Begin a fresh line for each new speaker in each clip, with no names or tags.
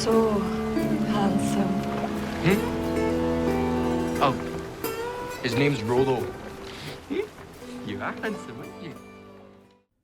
so handsome.
Oh, his name's Rolo. You are handsome, aren't you?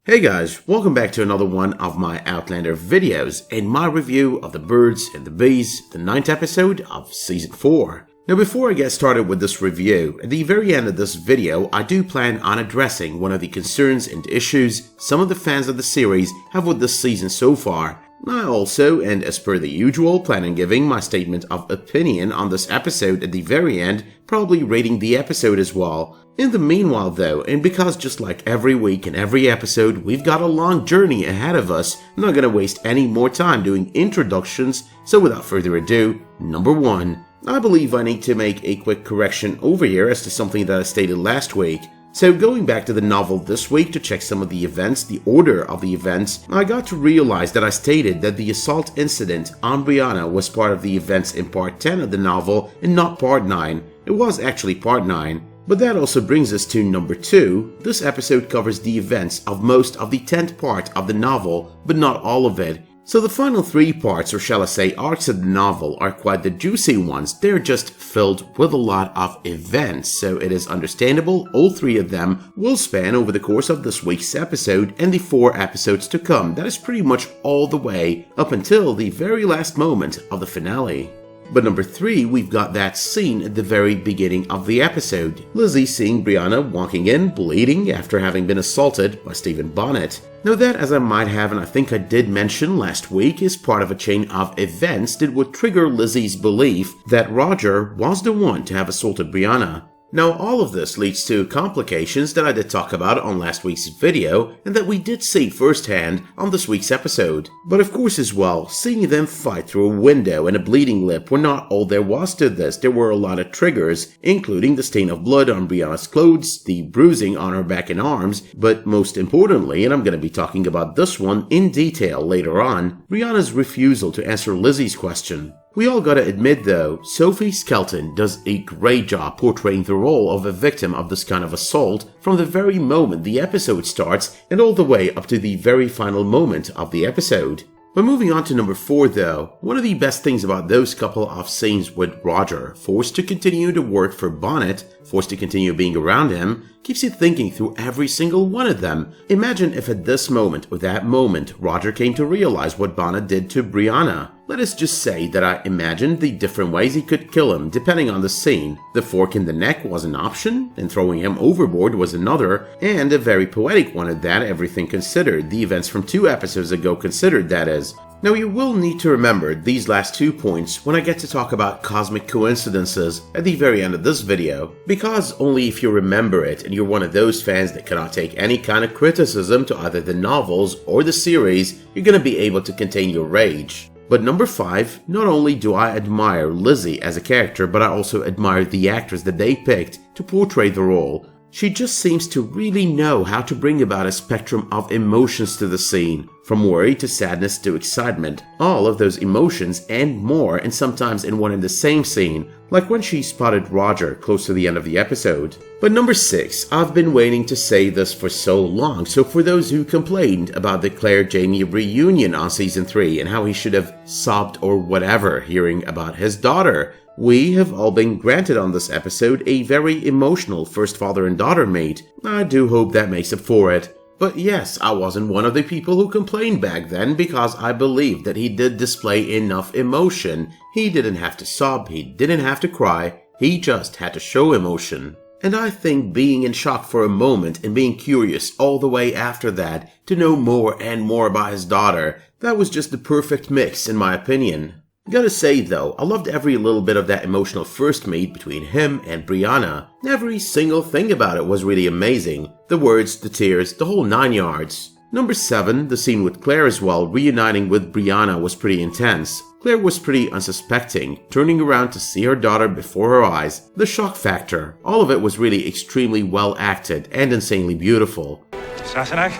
Hey guys, welcome back to another one of my Outlander videos and my review of the birds and the bees, the 9th episode of Season 4. Now before I get started with this review, at the very end of this video I do plan on addressing one of the concerns and issues some of the fans of the series have with this season so far. I also, and as per the usual, plan on giving my statement of opinion on this episode at the very end, probably rating the episode as well. In the meanwhile though, and because just like every week and every episode we've got a long journey ahead of us, I'm not gonna waste any more time doing introductions, so without further ado, number 1. I believe I need to make a quick correction over here as to something that I stated last week. So going back to the novel this week to check some of the events, the order of the events, I got to realize that I stated that the assault incident on Brianna was part of the events in part 10 of the novel and not part 9. It was actually part 9. But that also brings us to number 2. This episode covers the events of most of the 10th part of the novel, but not all of it. So the final 3 parts, or shall I say arcs of the novel, are quite the juicy ones. They're just filled with a lot of events, so it is understandable all 3 of them will span over the course of this week's episode and the 4 episodes to come. That is pretty much all the way up until the very last moment of the finale. But number 3, we've got that scene at the very beginning of the episode. Lizzie seeing Brianna walking in, bleeding after having been assaulted by Stephen Bonnet. Now that, as I might have and I think I did mention last week, is part of a chain of events that would trigger Lizzie's belief that Roger was the one to have assaulted Brianna. Now all of this leads to complications that I did talk about on last week's video and that we did see firsthand on this week's episode. But of course as well, seeing them fight through a window and a bleeding lip were not all there was to this. There were a lot of triggers, including the stain of blood on Brianna's clothes, the bruising on her back and arms, but most importantly, and I'm going to be talking about this one in detail later on, Brianna's refusal to answer Lizzie's question. We all gotta admit though, Sophie Skelton does a great job portraying the role of a victim of this kind of assault from the very moment the episode starts and all the way up to the very final moment of the episode. But moving on to number 4 though, one of the best things about those couple of scenes with Roger, forced to continue to work for Bonnet, forced to continue being around him, keeps you thinking through every single one of them. Imagine if at this moment or that moment Roger came to realize what Bonnet did to Brianna. Let us just say that I imagined the different ways he could kill him depending on the scene. The fork in the neck was an option, and throwing him overboard was another, and a very poetic one at that, everything considered, the events from 2 episodes ago considered, that is. Now you will need to remember these last 2 points when I get to talk about cosmic coincidences at the very end of this video, because only if you remember it and you're one of those fans that cannot take any kind of criticism to either the novels or the series, you're gonna be able to contain your rage. But number 5, not only do I admire Lizzie as a character, but I also admire the actress that they picked to portray the role. She just seems to really know how to bring about a spectrum of emotions to the scene, from worry to sadness to excitement, all of those emotions and more, and sometimes in one and the same scene, like when she spotted Roger close to the end of the episode. But number 6, I've been waiting to say this for so long, so for those who complained about the Claire-Jamie reunion on season 3 and how he should have sobbed or whatever hearing about his daughter, we have all been granted on this episode a very emotional first father and daughter meet. I do hope that makes up for it. But yes, I wasn't one of the people who complained back then because I believed that he did display enough emotion. He didn't have to sob, he didn't have to cry, he just had to show emotion. And I think being in shock for a moment and being curious all the way after that to know more and more about his daughter, that was just the perfect mix in my opinion. Gotta say though, I loved every little bit of that emotional first meet between him and Brianna. Every single thing about it was really amazing. The words, the tears, the whole 9 yards. Number 7, the scene with Claire as well, reuniting with Brianna was pretty intense. Claire was pretty unsuspecting, turning around to see her daughter before her eyes. The shock factor, all of it was really extremely well acted and insanely beautiful.
Sassenach?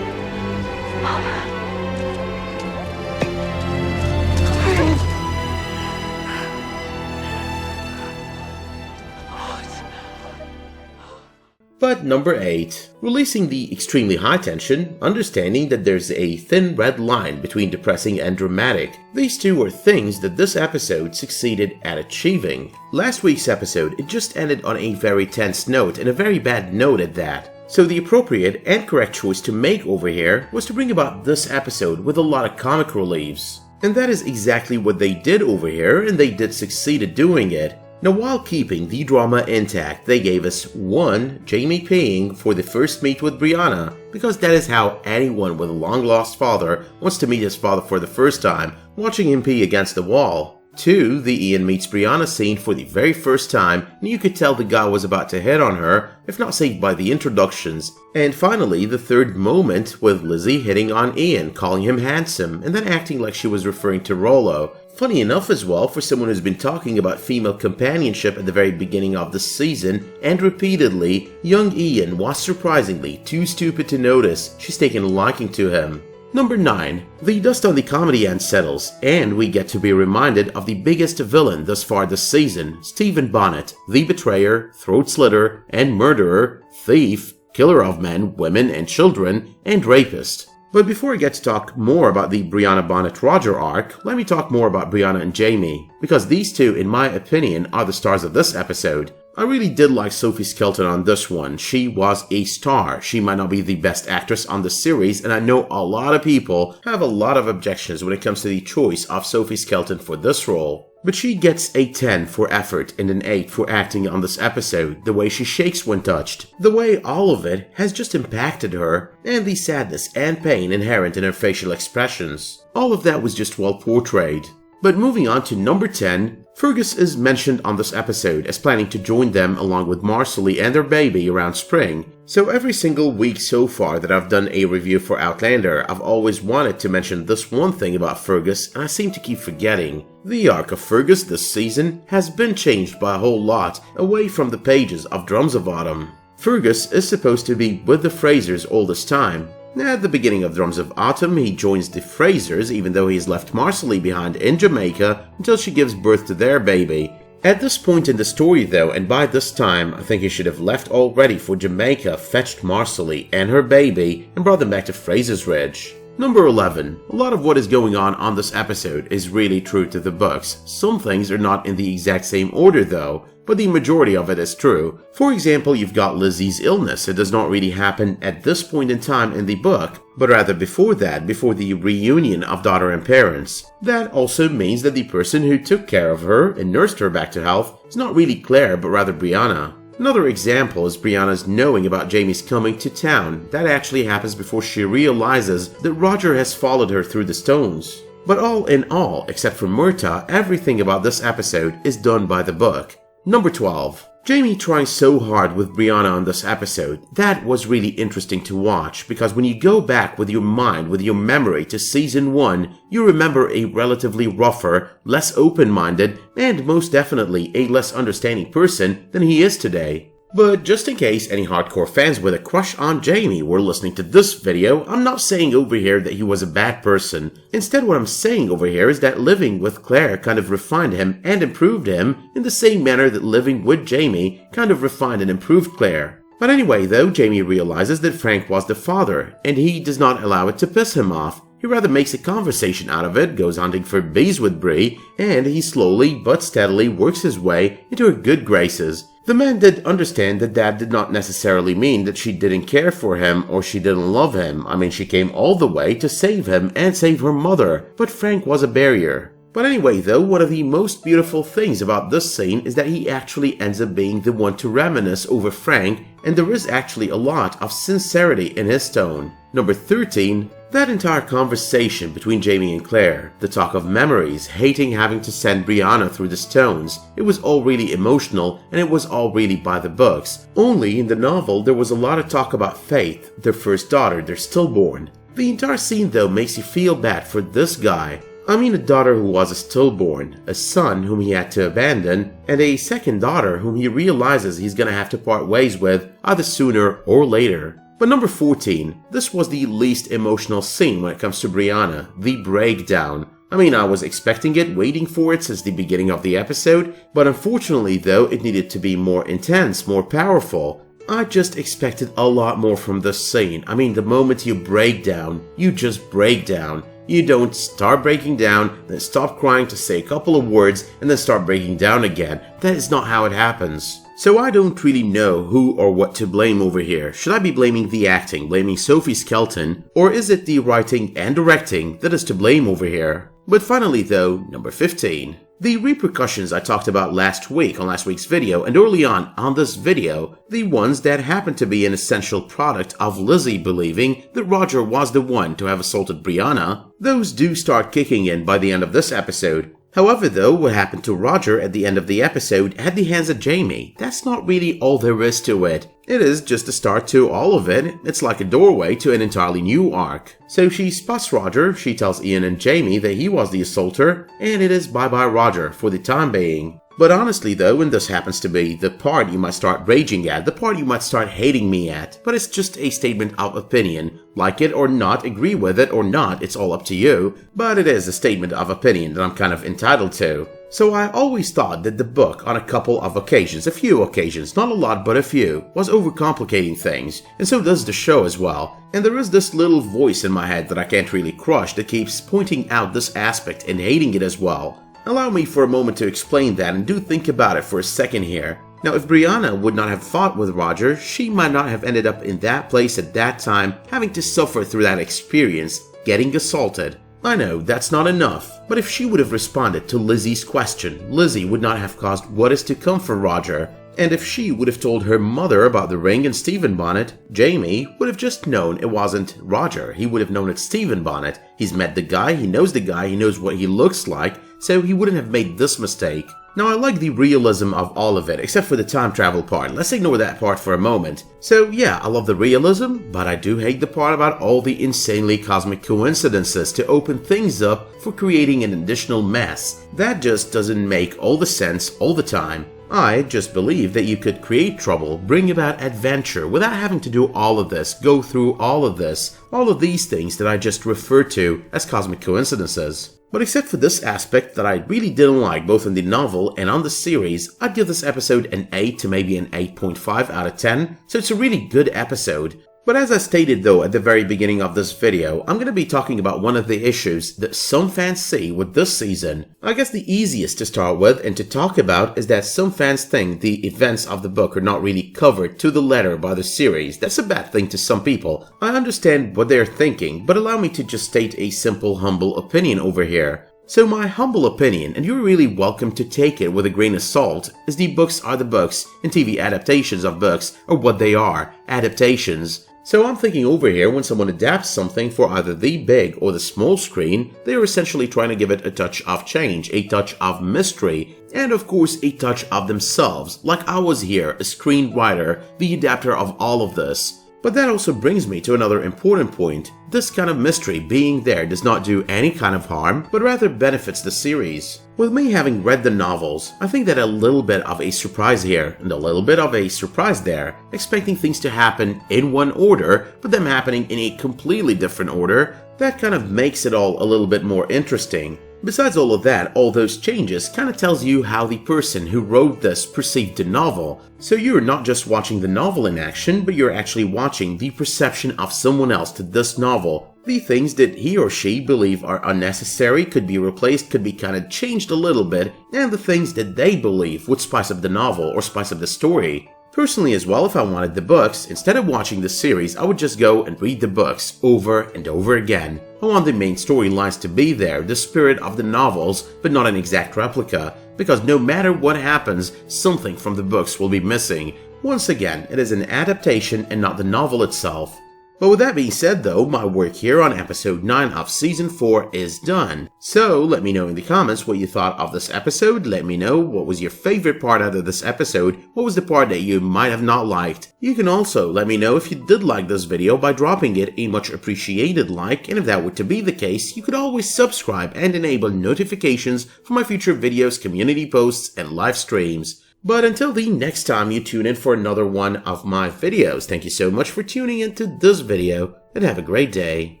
But number 8, releasing the extremely high tension, understanding that there's a thin red line between depressing and dramatic. These two are things that this episode succeeded at achieving. Last week's episode, it just ended on a very tense note, and a very bad note at that. So the appropriate and correct choice to make over here was to bring about this episode with a lot of comic reliefs. And that is exactly what they did over here, and they did succeed at doing it. Now, while keeping the drama intact, they gave us 1. Jamie peeing for the first meet with Brianna, because that is how anyone with a long-lost father wants to meet his father for the first time, watching him pee against the wall. 2. The Ian meets Brianna scene for the very first time, and you could tell the guy was about to hit on her, if not saved by the introductions. And finally, the third moment with Lizzie hitting on Ian, calling him handsome, and then acting like she was referring to Rollo. Funny enough as well, for someone who's been talking about female companionship at the very beginning of the season, and repeatedly, young Ian was surprisingly too stupid to notice she's taken a liking to him. Number 9. The dust on the comedy end settles, and we get to be reminded of the biggest villain thus far this season, Stephen Bonnet, the betrayer, throat slitter, and murderer, thief, killer of men, women, and children, and rapist. But before I get to talk more about the Brianna Bonnet-Roger arc, let me talk more about Brianna and Jamie, because these two, in my opinion, are the stars of this episode. I really did like Sophie Skelton on this one. She was a star. She might not be the best actress on the series, and I know a lot of people have a lot of objections when it comes to the choice of Sophie Skelton for this role. But she gets a 10 for effort and an 8 for acting on this episode, the way she shakes when touched, the way all of it has just impacted her, and the sadness and pain inherent in her facial expressions. All of that was just well portrayed. But moving on to number 10, Fergus is mentioned on this episode as planning to join them along with Marcelly and their baby around spring. So every single week so far that I've done a review for Outlander, I've always wanted to mention this one thing about Fergus, and I seem to keep forgetting. The arc of Fergus this season has been changed by a whole lot, away from the pages of Drums of Autumn. Fergus is supposed to be with the Frasers all this time. At the beginning of Drums of Autumn, he joins the Frasers even though he's left Marcelly behind in Jamaica until she gives birth to their baby. At this point in the story though, and by this time, I think he should have left already for Jamaica, fetched Marcelly and her baby, and brought them back to Fraser's Ridge. Number 11. A lot of what is going on this episode is really true to the books. Some things are not in the exact same order though, but the majority of it is true. For example, you've got Lizzie's illness. It does not really happen at this point in time in the book, but rather before that, before the reunion of daughter and parents. That also means that the person who took care of her and nursed her back to health is not really Claire, but rather Brianna. Another example is Brianna's knowing about Jamie's coming to town. That actually happens before she realizes that Roger has followed her through the stones. But all in all, except for Murta, everything about this episode is done by the book. Number 12. Jamie trying so hard with Brianna on this episode. That was really interesting to watch, because when you go back with your mind, with your memory to season 1, you remember a relatively rougher, less open-minded, and most definitely a less understanding person than he is today. But just in case any hardcore fans with a crush on Jamie were listening to this video, I'm not saying over here that he was a bad person. Instead, what I'm saying over here is that living with Claire kind of refined him and improved him in the same manner that living with Jamie kind of refined and improved Claire. But anyway though, Jamie realizes that Frank was the father, and he does not allow it to piss him off. He rather makes a conversation out of it, goes hunting for bees with Bree, and he slowly but steadily works his way into her good graces. The man did understand that that did not necessarily mean that she didn't care for him or she didn't love him. I mean, she came all the way to save him and save her mother, but Frank was a barrier. But anyway though, one of the most beautiful things about this scene is that he actually ends up being the one to reminisce over Frank, and there is actually a lot of sincerity in his tone. Number 13. That entire conversation between Jamie and Claire, the talk of memories, hating having to send Brianna through the stones, it was all really emotional and it was all really by the books. Only in the novel there was a lot of talk about Faith, their first daughter, their stillborn. The entire scene though makes you feel bad for this guy. I mean, a daughter who was a stillborn, a son whom he had to abandon, and a second daughter whom he realizes he's gonna have to part ways with either sooner or later. But number 14, this was the least emotional scene when it comes to Brianna, the breakdown. I mean, I was expecting it, waiting for it since the beginning of the episode, but unfortunately though, it needed to be more intense, more powerful. I just expected a lot more from this scene. I mean, the moment you break down, you just break down. You don't start breaking down, then stop crying to say a couple of words, and then start breaking down again. That is not how it happens. So I don't really know who or what to blame over here. Should I be blaming the acting, blaming Sophie Skelton, or is it the writing and directing that is to blame over here? But finally though, number 15. The repercussions I talked about last week on last week's video and early on this video, the ones that happen to be an essential product of Lizzie believing that Roger was the one to have assaulted Brianna, those do start kicking in by the end of this episode. However though, what happened to Roger at the end of the episode at the hands of Jamie, that's not really all there is to it. It is just a start to all of it. It's like a doorway to an entirely new arc. So she spots Roger, she tells Ian and Jamie that he was the assaulter, and it is bye-bye Roger for the time being. But honestly though, and this happens to be the part you might start raging at, the part you might start hating me at, but it's just a statement of opinion. Like it or not, agree with it or not, it's all up to you, but it is a statement of opinion that I'm kind of entitled to. So I always thought that the book on a couple of occasions, a few occasions, not a lot but a few, was overcomplicating things, and so does the show as well. And there is this little voice in my head that I can't really crush that keeps pointing out this aspect and hating it as well. Allow me for a moment to explain that and do think about it for a second here. Now if Brianna would not have fought with Roger, she might not have ended up in that place at that time, having to suffer through that experience, getting assaulted. I know, that's not enough, but if she would have responded to Lizzie's question, Lizzie would not have caused what is to come for Roger. And if she would have told her mother about the ring and Stephen Bonnet, Jamie would have just known it wasn't Roger. He would have known it's Stephen Bonnet. He's met the guy, he knows what he looks like, so he wouldn't have made this mistake. Now I like the realism of all of it, except for the time travel part. Let's ignore that part for a moment. So yeah, I love the realism, but I do hate the part about all the insanely cosmic coincidences to open things up for creating an additional mess. That just doesn't make all the sense all the time. I just believe that you could create trouble, bring about adventure without having to do all of this, go through all of this, all of these things that I just referred to as cosmic coincidences. But except for this aspect that I really didn't like both in the novel and on the series, I'd give this episode an 8 to maybe an 8.5 out of 10, so it's a really good episode. But as I stated though at the very beginning of this video, I'm going to be talking about one of the issues that some fans see with this season. I guess the easiest to start with and to talk about is that some fans think the events of the book are not really covered to the letter by the series. That's a bad thing to some people. I understand what they're thinking, but allow me to just state a simple, humble opinion over here. So my humble opinion, and you're really welcome to take it with a grain of salt, is the books are the books, and TV adaptations of books are what they are, adaptations. So I'm thinking over here, when someone adapts something for either the big or the small screen, they are essentially trying to give it a touch of change, a touch of mystery, and of course a touch of themselves, like I was here, a screenwriter, the adapter of all of this. But that also brings me to another important point. This kind of mystery being there does not do any kind of harm, but rather benefits the series. With me having read the novels, I think that a little bit of a surprise here and a little bit of a surprise there, expecting things to happen in one order, but them happening in a completely different order, that kind of makes it all a little bit more interesting. Besides all of that, all those changes kind of tells you how the person who wrote this perceived the novel. So you're not just watching the novel in action, but you're actually watching the perception of someone else to this novel. The things that he or she believe are unnecessary could be replaced, could be kind of changed a little bit, and the things that they believe would spice up the novel or spice up the story. Personally as well, if I wanted the books, instead of watching the series, I would just go and read the books over and over again. I want the main storylines to be there, the spirit of the novels, but not an exact replica, because no matter what happens, something from the books will be missing. Once again, it is an adaptation and not the novel itself. But with that being said though, my work here on episode 9 of season 4 is done. So let me know in the comments what you thought of this episode, let me know what was your favorite part out of this episode, what was the part that you might have not liked. You can also let me know if you did like this video by dropping it a much appreciated like, and if that were to be the case, you could always subscribe and enable notifications for my future videos, community posts, and live streams. But until the next time you tune in for another one of my videos, thank you so much for tuning into this video, and have a great day.